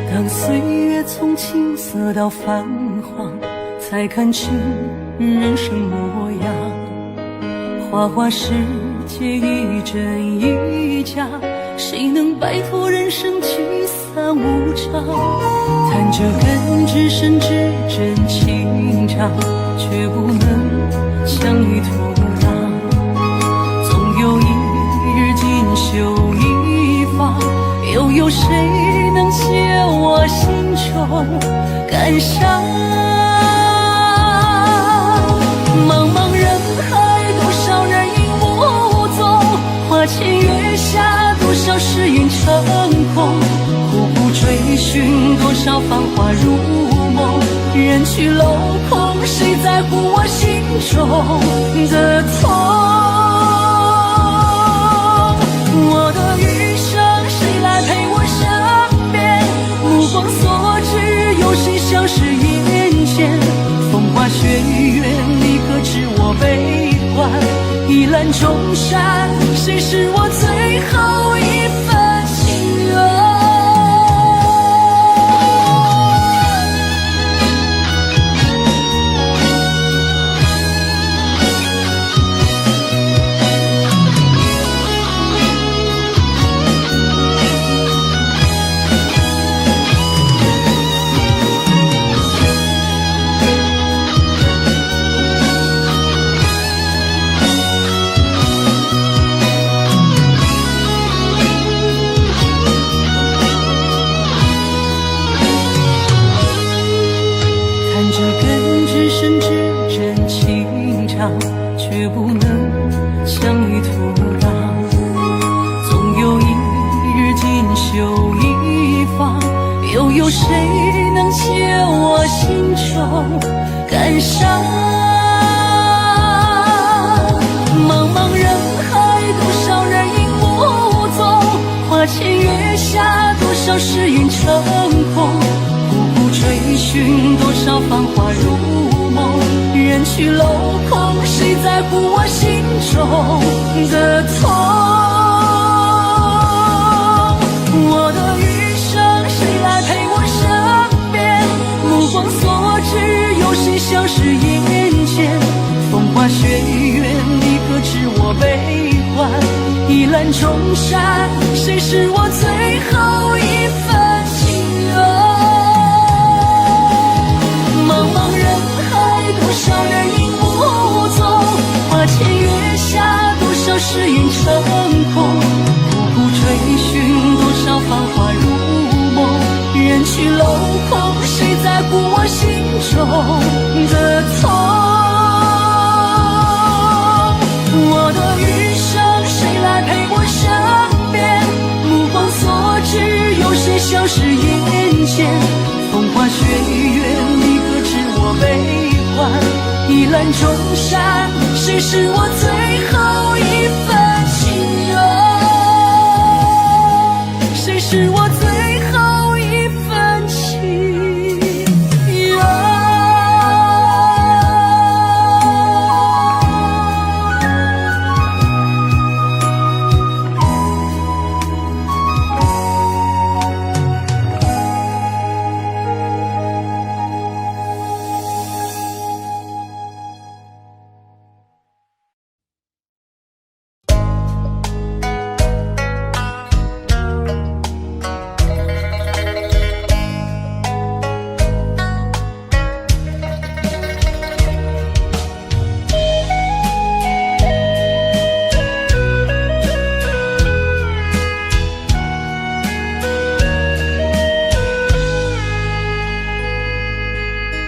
B: 当岁月从青涩到泛黄，才看清人生模样。花花世界一真一假，谁能摆脱人生聚散无常？弹着根只深至真情长，却不能相遇土壤。总有一日锦绣一方，又有谁能解我心中感伤？寻多少繁华如梦，人去楼空，谁在乎我心中的痛？我的余生谁来陪我身边？目光所至，有谁相识眼前？风花雪月，你可知我悲欢？一览众山，谁是我最后一份情缘？却不能相遇土壤，总有一日锦绣一方，又有谁能解我心中感伤？茫茫人海，多少人影无踪，花前月下，多少诗云成空，苦苦追寻多少繁华如梦，人去楼空，谁在乎我心中的痛？我的余生谁来陪我身边？目光所至，有谁相识眼前？风花雪月，你可知我悲欢？一览众山，谁是我最后一份情缘？茫茫人海，多少人影无踪，花前月下，多少诗云成空，苦苦追寻多少繁华如梦，人去楼空，谁在乎我心中的痛？我的余生谁来陪我身边？目光所至，有谁相识眼前？风花雪月，你可知我悲欢？一览众山，谁是我最后一份情缘？谁是我最后一份情缘？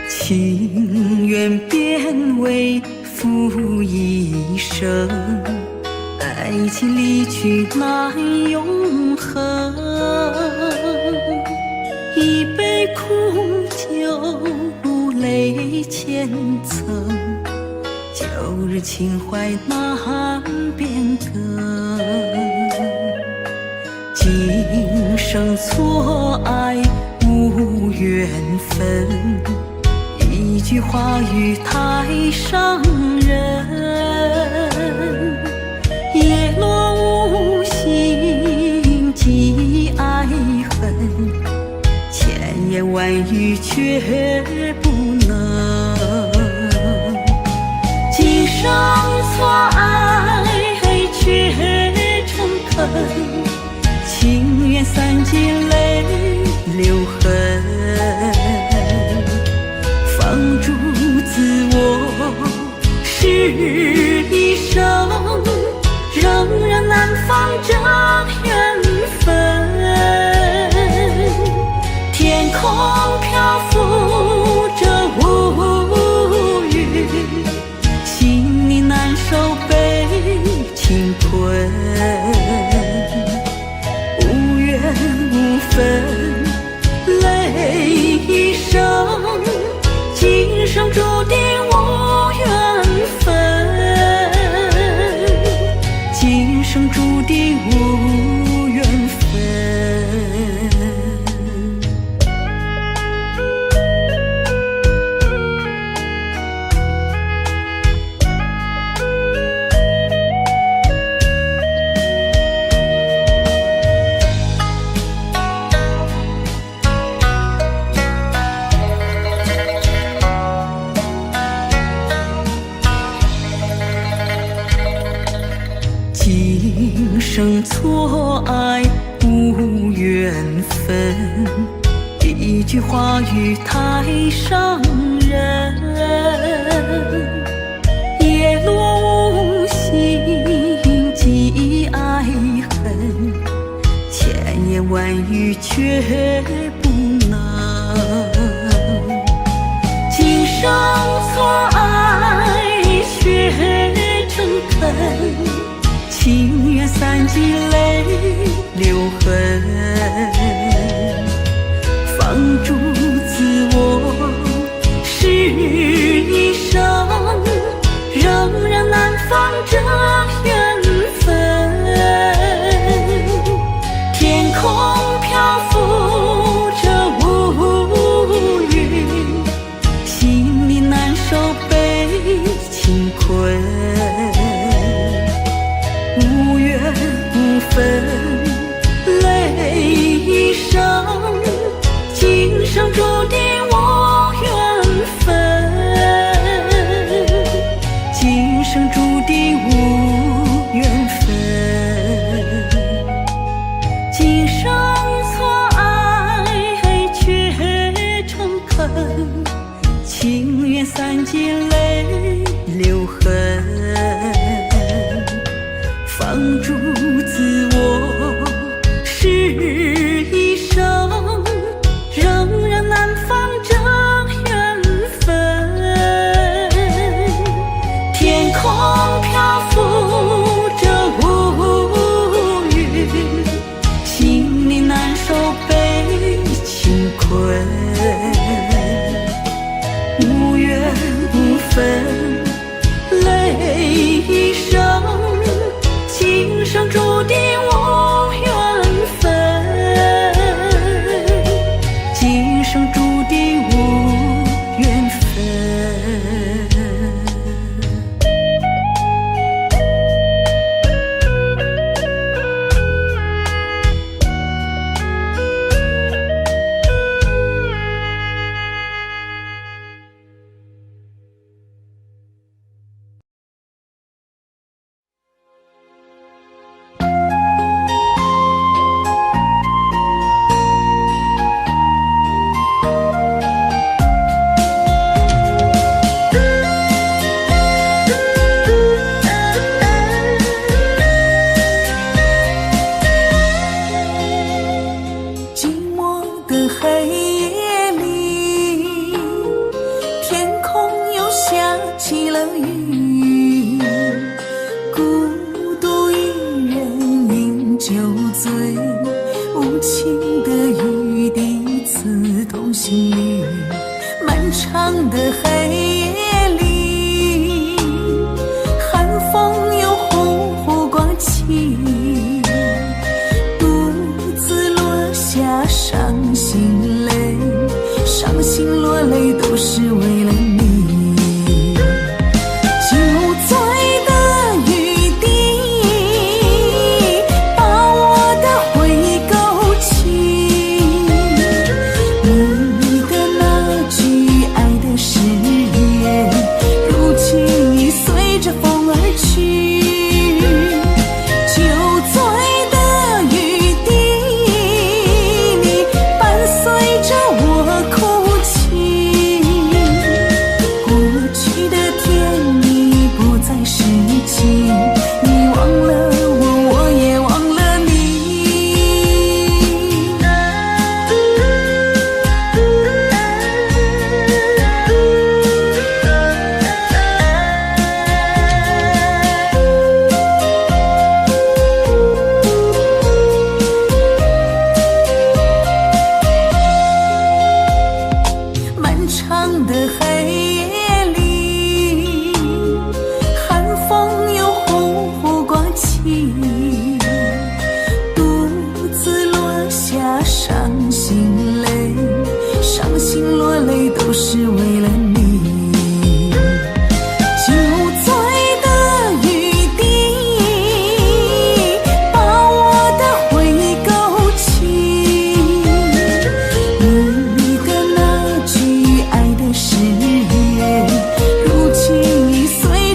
B: 情缘变为负一生，爱情离去难永恒。一杯苦酒，泪千层，旧日情怀难变更。今生错爱无缘分，一句话语太伤人，叶落无心寄爱恨，千言万语却不能。今生错爱却诚恳，情缘散尽泪流痕。放逐自我是一生，仍然难放这缘分。天空漂浮着乌云，心里难受被情困。无缘无分，泪错爱无缘分，一句话语太伤人。叶落无心寄爱恨，千言万语却不能。今生错爱却诚恳，情愿散尽泪流痕，放逐自我是一生，仍然难放这缘分。天空漂浮着乌云，心里难受被情困，无缘无分泪一生，今生注定无缘分，今生注定无缘分。今生错爱却诚恳，情愿散尽泪流痕，放逐自我是一生，仍然难放这缘分。天空漂浮着乌云，心里难受被情困，无缘无分泪一生，今生注定无缘分，今生注定无缘分。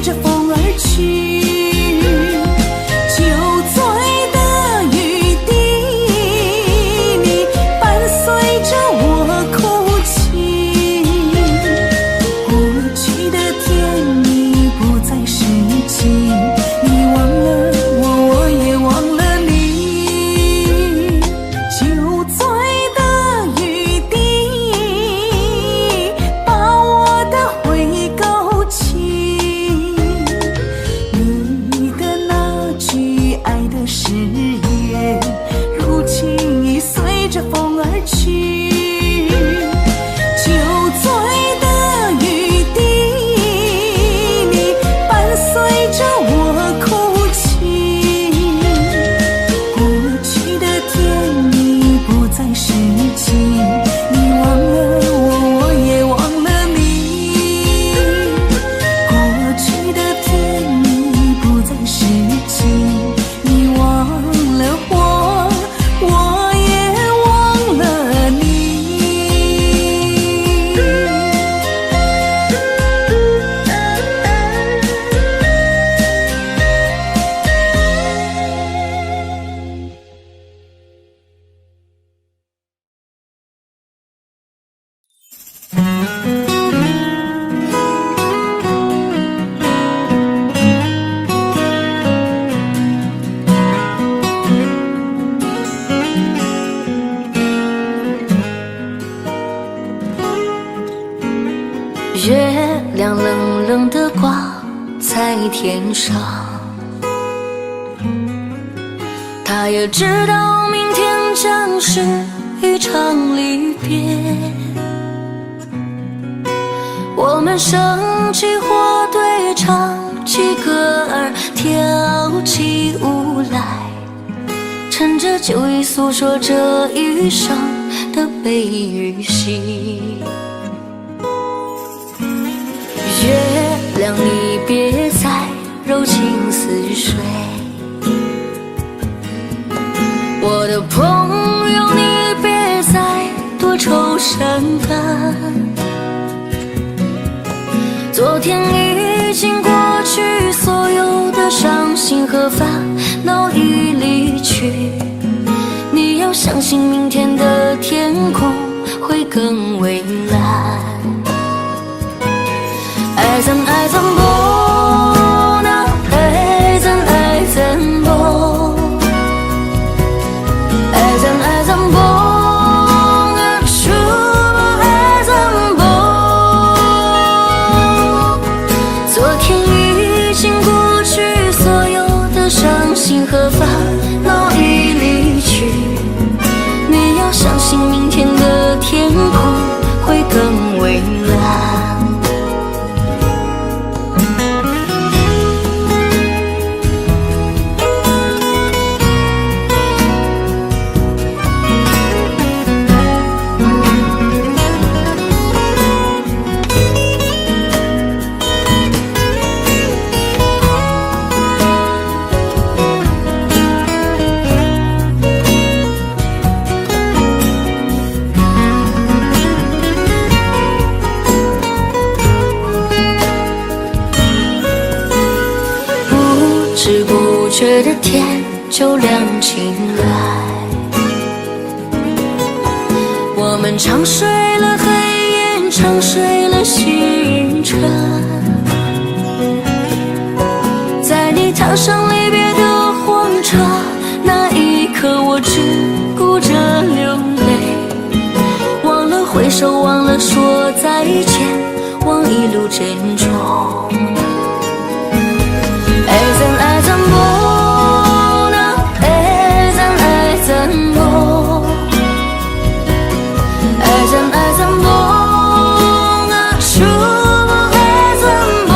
B: 着风而去，就在的
C: 月亮冷冷地挂在天上，他也知道明天将是一场离别。我们升起火堆，唱起歌儿，跳起舞来，趁着酒意诉说这一生的悲与喜。月亮你别再柔情似水，我的朋友你别再多愁善感，昨天已经过去，所有的伤心和烦恼已离去，你要相信明天的天空会更蔚蓝。爱怎爱怎不能，爱怎爱怎不，爱怎爱怎不，说不爱怎不。昨天已经过去，所有的伤心和烦恼已离去，你要相信明天的天空会更蔚蓝。不知不觉的天就亮起来，我们长睡了黑夜，长睡了星辰，在你踏上离别的火车，那一刻我只顾着流泪，忘了挥手，忘了说再见，忘一路珍重。爱怎爱怎不能，爱怎爱怎不，爱怎爱怎不，说不爱怎不。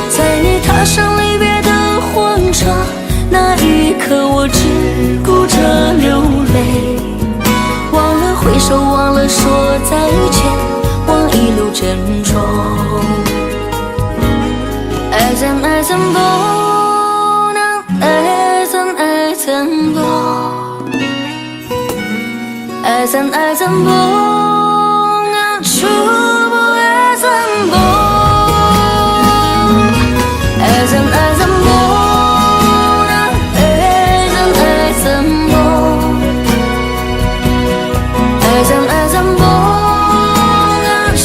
C: 在你踏上离别的火车，那一刻我只顾着流泪，忘了挥手，忘了说再见，忘一路珍重。爱怎爱怎不能，爱怎爱怎不，爱怎爱怎不能，说不爱怎不，爱怎爱怎不能，爱怎爱怎不，爱怎爱怎不能，说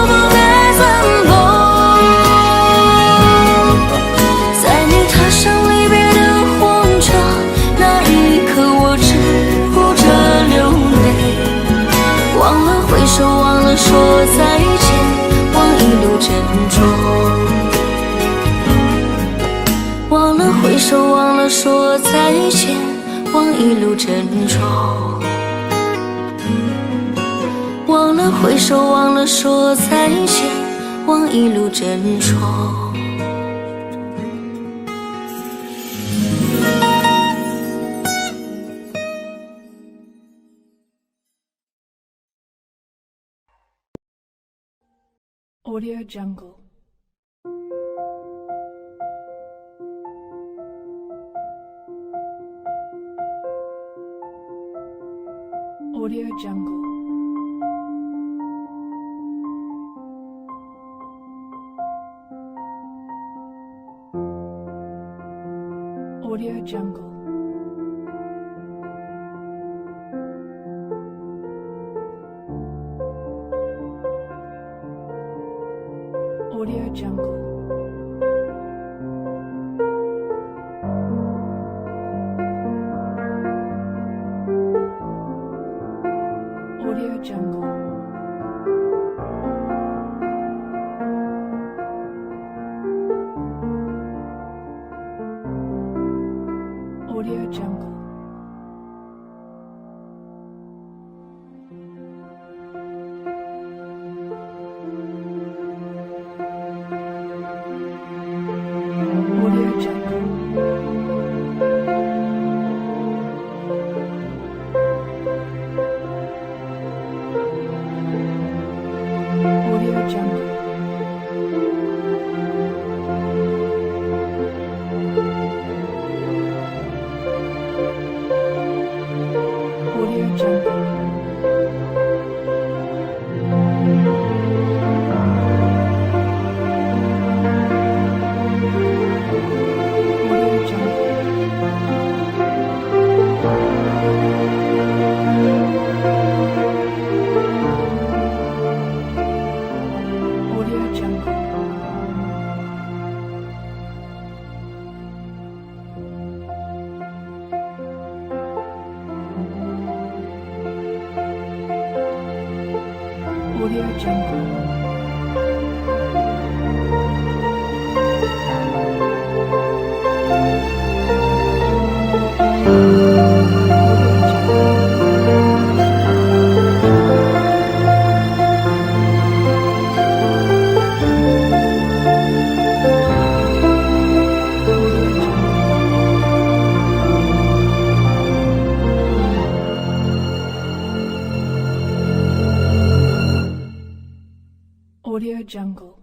C: 不爱怎不。忘了说再见，忘一路珍重。忘了挥手，忘了说再见，忘一路珍重。忘了挥手，忘了说再见，忘一路珍重。
B: Audio Jungle. Audio Jungle. Audio Jungle. Audio Jungle. Audio Jungle.
E: Audio Jungle.